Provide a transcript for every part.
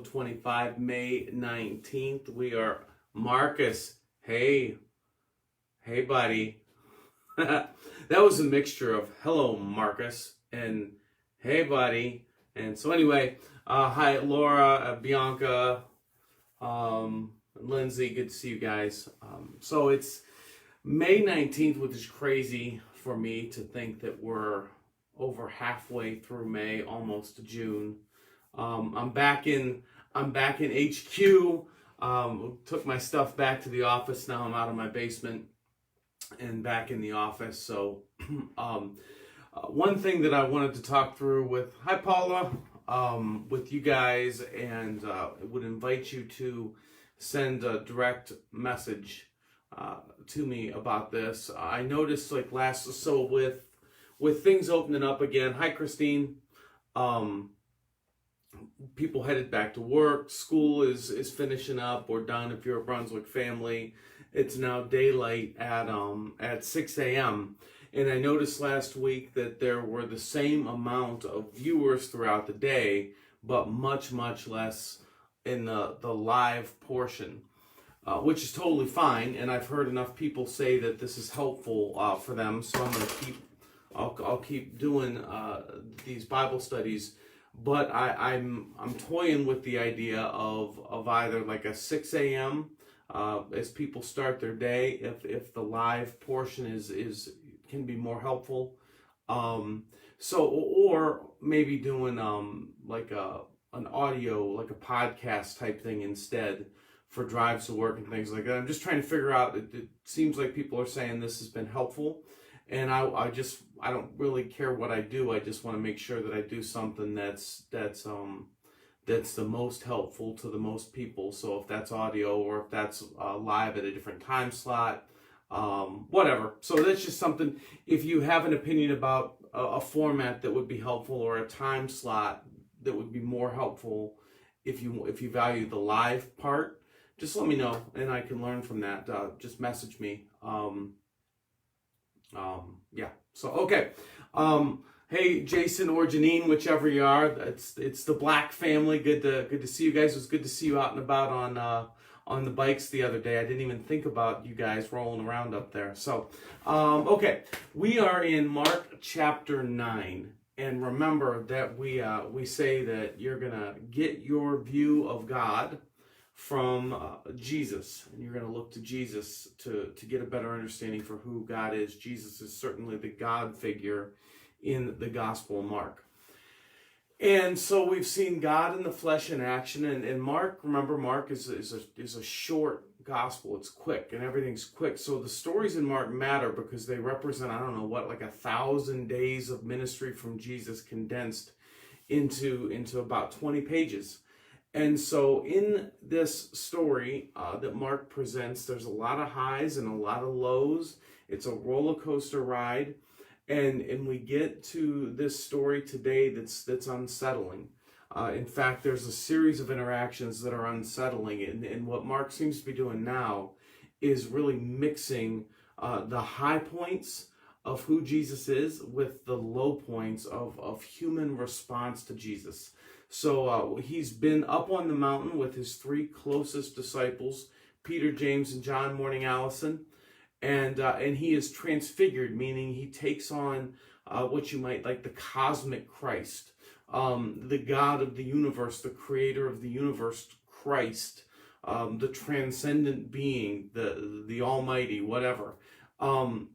25, May 19th. We are Marcus. Hey, buddy. That was a mixture of hello, Marcus, and hey, buddy. And so anyway, hi, Laura, Bianca, Lindsay. Good to see you guys. So it's May 19th, which is crazy for me to think that we're over halfway through May, almost to June. I'm back in HQ. Took my stuff back to the office. Now I'm out of my basement and back in the office. So one thing that I wanted to talk through with, hi Paula, with you guys, and would invite you to send a direct message to me about this. I noticed with things opening up again. Hi Christine. People headed back to work. School is finishing up or done if you're a Brunswick family. It's now daylight at 6 a.m. And I noticed last week that there were the same amount of viewers throughout the day, but much less in the live portion, which is totally fine. And I've heard enough people say that this is helpful for them. So I'll keep doing these Bible studies. But I'm toying with the idea of either like a 6 a.m. As people start their day, if the live portion can be more helpful. Or maybe doing like an audio, like a podcast type thing instead for drives to work and things like that. I'm just trying to figure out. It seems like people are saying this has been helpful. And I don't really care what I do. I just want to make sure that I do something that's the most helpful to the most people. So if that's audio or if that's live at a different time slot, whatever. So that's just something. If you have an opinion about a format that would be helpful or a time slot that would be more helpful, if you value the live part, just let me know and I can learn from that. Just message me. So okay. Hey Jason or Janine, whichever you are, it's the Black family. Good to see you guys. It was good to see you out and about on the bikes the other day. I didn't even think about you guys rolling around up there. So okay, we are in Mark chapter 9, and remember that we say that you're gonna get your view of God from Jesus, and you're going to look to Jesus to get a better understanding for who God is. Jesus is certainly the God figure in the Gospel of Mark. And so we've seen God in the flesh in action, and Mark, remember, Mark is a short gospel. It's quick, and everything's quick. So the stories in Mark matter because they represent, like 1,000 days of ministry from Jesus condensed into about 20 pages. And so in this story that Mark presents, there's a lot of highs and a lot of lows. It's a roller coaster ride. And we get to this story today that's unsettling. In fact, there's a series of interactions that are unsettling. And what Mark seems to be doing now is really mixing the high points of who Jesus is with the low points of human response to Jesus. So he's been up on the mountain with his three closest disciples, Peter, James, and John, Morning Allison, and he is transfigured, meaning he takes on what you might like the cosmic Christ, the God of the universe, the creator of the universe, Christ, the transcendent being, the Almighty, whatever. And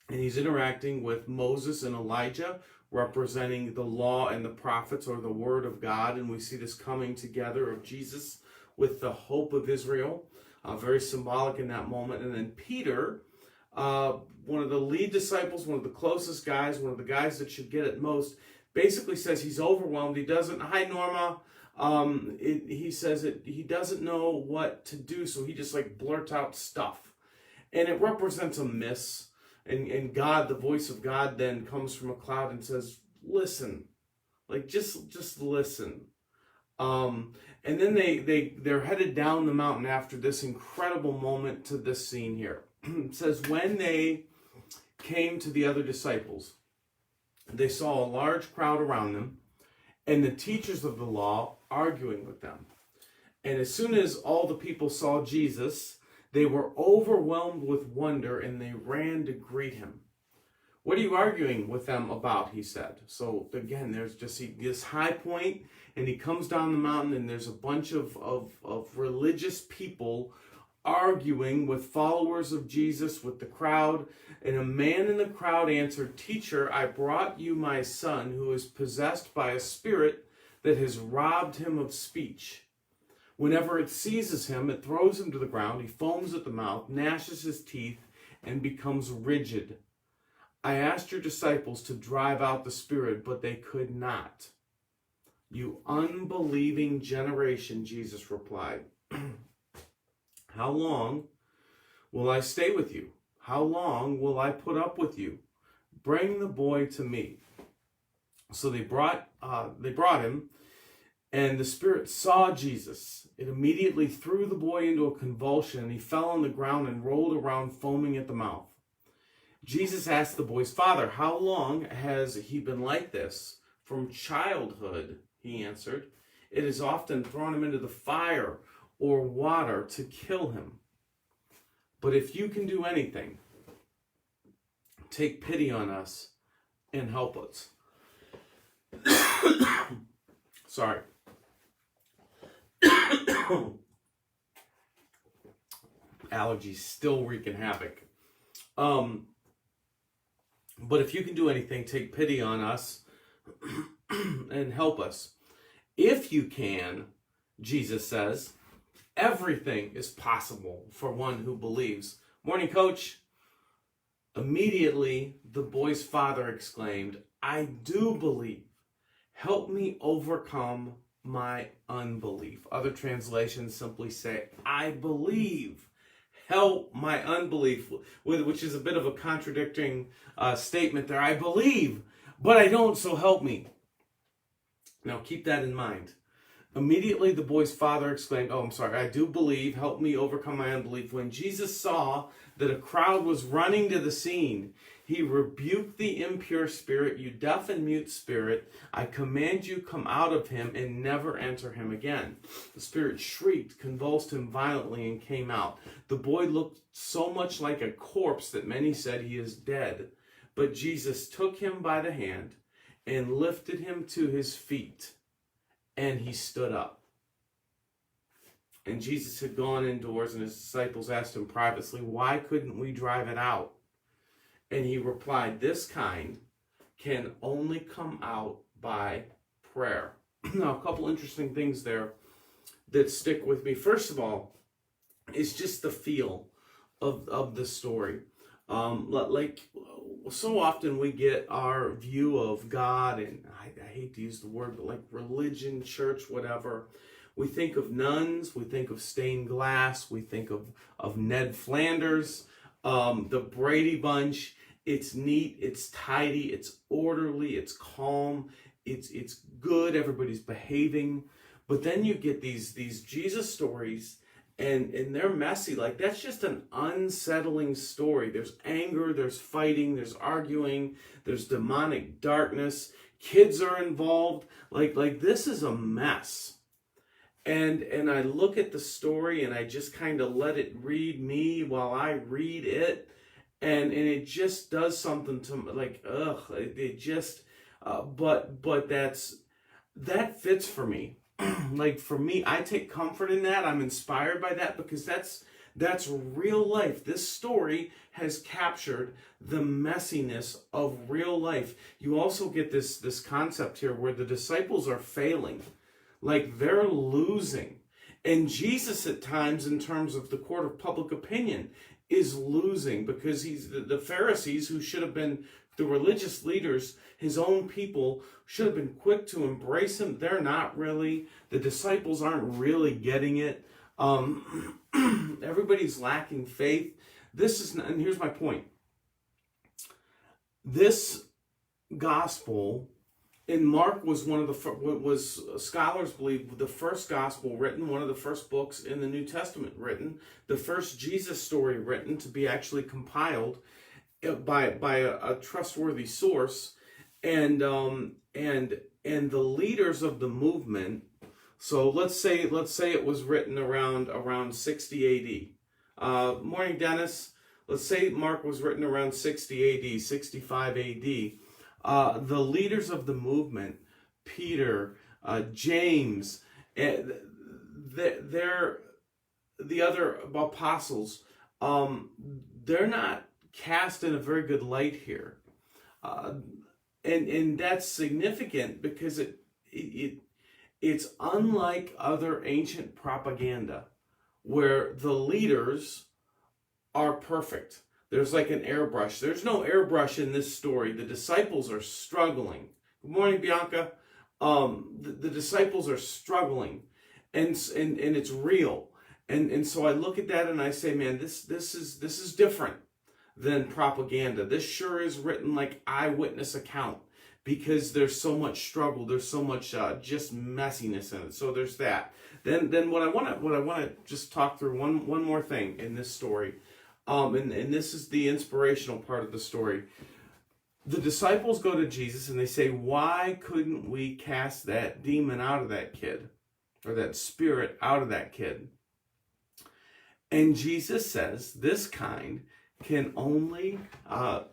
he's interacting with Moses and Elijah, representing the law and the prophets, or the word of God. And we see this coming together of Jesus with the hope of Israel, very symbolic in that moment. And then Peter, one of the lead disciples, one of the closest guys, one of the guys that should get it most, basically says he's overwhelmed. He doesn't, hi Norma, he says that he doesn't know what to do, so he just blurts out stuff. And it represents a miss. And God, the voice of God, then comes from a cloud and says, listen, just listen. And then they're headed down the mountain after this incredible moment to this scene here. It says, when they came to the other disciples, they saw a large crowd around them and the teachers of the law arguing with them. And as soon as all the people saw Jesus, they were overwhelmed with wonder and they ran to greet him. What are you arguing with them about? He said. So again, there's just this high point, and he comes down the mountain, and there's a bunch of religious people arguing with followers of Jesus, with the crowd. And a man in the crowd answered, "Teacher, I brought you my son who is possessed by a spirit that has robbed him of speech. Whenever it seizes him, it throws him to the ground. He foams at the mouth, gnashes his teeth, and becomes rigid. I asked your disciples to drive out the spirit, but they could not." "You unbelieving generation," Jesus replied. "How long will I stay with you? How long will I put up with you? Bring the boy to me." So they brought him, and the spirit saw Jesus. It immediately threw the boy into a convulsion, and he fell on the ground and rolled around, foaming at the mouth. Jesus asked the boy's father, "How long has he been like this?" "From childhood," he answered. "It has often thrown him into the fire or water to kill him. But if you can do anything, take pity on us and help us." Sorry. Allergies still wreaking havoc. But if you can do anything, take pity on us and help us. If you can, Jesus says, everything is possible for one who believes. Morning, Coach. Immediately, the boy's father exclaimed, "I do believe. Help me overcome my unbelief." Other translations simply say, "I believe. Help my unbelief," which is a bit of a contradicting statement there. I believe, but I don't, so help me. Now keep that in mind. Immediately the boy's father exclaimed, "I do believe, help me overcome my unbelief." When Jesus saw that a crowd was running to the scene, he rebuked the impure spirit. "You deaf and mute spirit, I command you, come out of him and never enter him again." The spirit shrieked, convulsed him violently, and came out. The boy looked so much like a corpse that many said, "He is dead." But Jesus took him by the hand and lifted him to his feet, and he stood up. And Jesus had gone indoors, and his disciples asked him privately, "Why couldn't we drive it out?" And he replied, "This kind can only come out by prayer." Now, a couple interesting things there that stick with me. First of all, is just the feel of the story. Like so often we get our view of God, and I hate to use the word, but like religion, church, whatever. We think of nuns, we think of stained glass, we think of Ned Flanders, the Brady Bunch. It's neat, it's tidy, it's orderly, it's calm, it's good, everybody's behaving. But then you get these Jesus stories, and they're messy. Like, that's just an unsettling story. There's anger, there's fighting, there's arguing, there's demonic darkness, kids are involved. Like this is a mess. And I look at the story and I just kind of let it read me while I read it. And it just does something to me, like, it just, but that fits for me. Like, for me, I take comfort in that. I'm inspired by that, because that's real life. This story has captured the messiness of real life. You also get this concept here where the disciples are failing. Like, they're losing. And Jesus, at times, in terms of the court of public opinion, is losing, because he's the Pharisees, who should have been the religious leaders, his own people, should have been quick to embrace him. They're not really. The disciples aren't really getting it. Everybody's lacking faith. And here's my point. This gospel in Mark was was scholars believe the first gospel written, one of the first books in the New Testament written, the first Jesus story written to be actually compiled by a trustworthy source, and the leaders of the movement So let's say it was written around 60 A.D. Morning, Dennis. Let's say Mark was written around 60 A.D., 65 A.D. The leaders of the movement, Peter, James, they're the other apostles. They're not cast in a very good light here, and that's significant because it's unlike other ancient propaganda where the leaders are perfect. There's like an airbrush. There's no airbrush in this story. The disciples are struggling. Good morning, Bianca. The disciples are struggling, and it's real. And so I look at that and I say, man, this is different than propaganda. This sure is written like eyewitness account because there's so much struggle. There's so much just messiness in it. So there's that. Then what I want to just talk through one more thing in this story. And this is the inspirational part of the story. The disciples go to Jesus and they say, why couldn't we cast that demon out of that kid, or that spirit out of that kid? And Jesus says this kind can only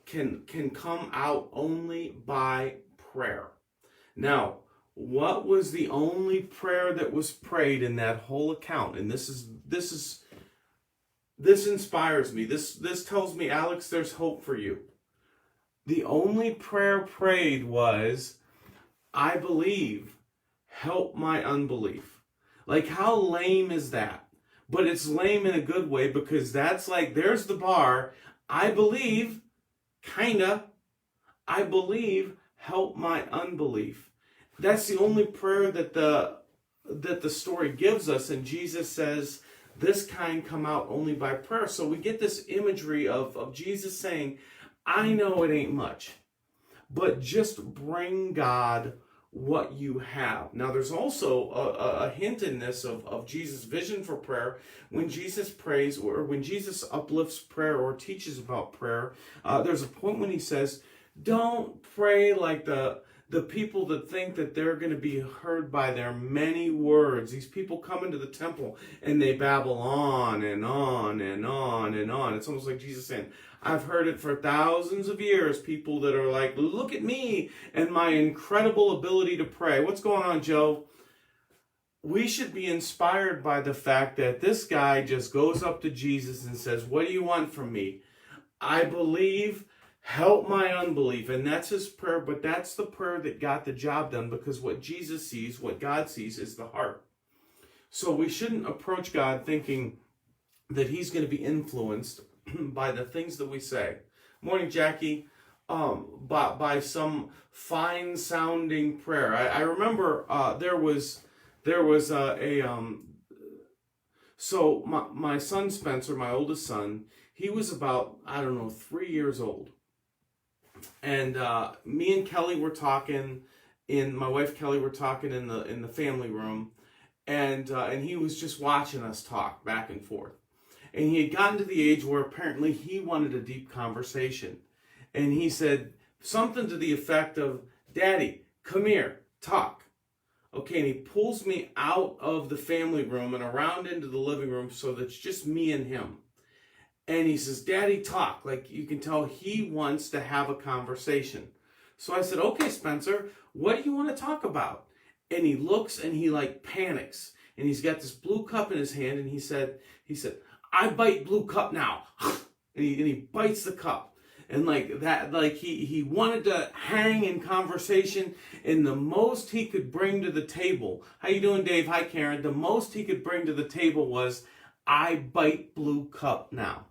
can come out only by prayer. Now, what was the only prayer that was prayed in that whole account? And this inspires me. This tells me, Alex, there's hope for you. The only prayer prayed was, I believe, help my unbelief. Like, how lame is that? But it's lame in a good way, because that's like, there's the bar. I believe, kinda. I believe, help my unbelief. That's the only prayer that the story gives us. And Jesus says, this kind come out only by prayer. So we get this imagery of Jesus saying, I know it ain't much, but just bring God what you have. Now, there's also a hint in this of Jesus' vision for prayer. When Jesus prays, or when Jesus uplifts prayer or teaches about prayer, there's a point when he says, don't pray like the people that think that they're going to be heard by their many words. These people come into the temple and they babble on and on and on and on. It's almost like Jesus saying, I've heard it for thousands of years. People that are like, look at me and my incredible ability to pray. What's going on, Joe? We should be inspired by the fact that this guy just goes up to Jesus and says, what do you want from me? I believe, help my unbelief. And that's his prayer, but that's the prayer that got the job done, because what Jesus sees, what God sees, is the heart. So we shouldn't approach God thinking that he's going to be influenced by the things that we say. Morning, Jackie. By some fine sounding prayer. I remember there was so my son Spencer, my oldest son, he was about, 3 years old. And me and Kelly were talking my wife Kelly were talking in the family room, and he was just watching us talk back and forth. And he had gotten to the age where apparently he wanted a deep conversation. And he said something to the effect of, Daddy, come here, talk. Okay, and he pulls me out of the family room and around into the living room so that it's just me and him. And he says, Daddy, talk. Like, you can tell he wants to have a conversation. So I said, okay, Spencer, what do you want to talk about? And he looks and he like panics. And he's got this blue cup in his hand, and he said, I bite blue cup now. And he bites the cup. And like that, like he wanted to hang in conversation, and the most he could bring to the table. How you doing, Dave? Hi, Karen. The most he could bring to the table was, I bite blue cup now.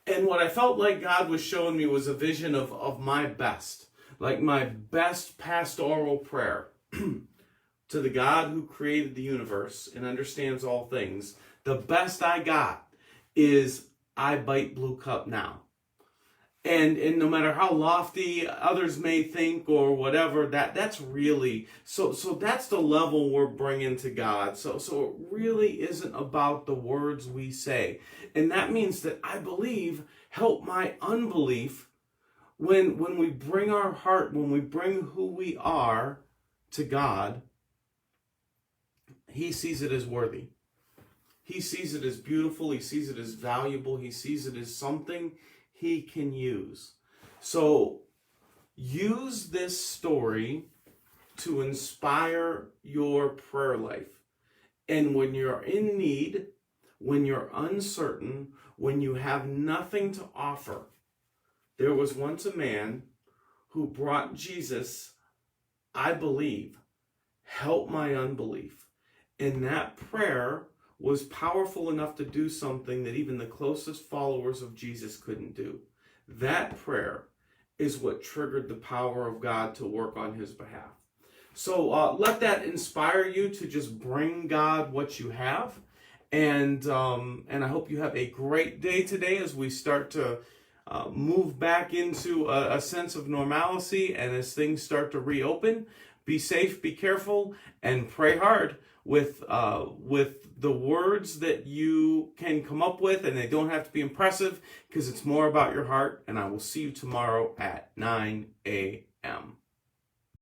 And what I felt like God was showing me was a vision of my best, like my best pastoral prayer to the God who created the universe and understands all things. The best I got is, I bite blue cup now. And no matter how lofty others may think or whatever, that's really, so that's the level we're bringing to God. So it really isn't about the words we say. And that means that I believe, help my unbelief, when we bring our heart, when we bring who we are to God, he sees it as worthy. He sees it as beautiful. He sees it as valuable. He sees it as something he can use. So use this story to inspire your prayer life. And when you're in need, when you're uncertain, when you have nothing to offer, there was once a man who brought Jesus, I believe, help my unbelief. And that prayer was powerful enough to do something that even the closest followers of Jesus couldn't do. That prayer is what triggered the power of God to work on his behalf. So let that inspire you to just bring God what you have. And I hope you have a great day today as we start to move back into a sense of normalcy, and as things start to reopen. Be safe, be careful, and pray hard with the words that you can come up with, and they don't have to be impressive because it's more about your heart. And I will see you tomorrow at 9 a.m.